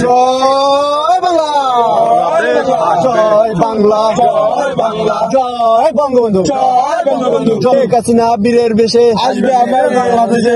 জয় বাংলা, জয় বাংলা, জয় বঙ্গবন্ধু, জয় বঙ্গবন্ধু। শেখ হাসিনা বীরের বেশে আসবে আমার বাংলাদেশে।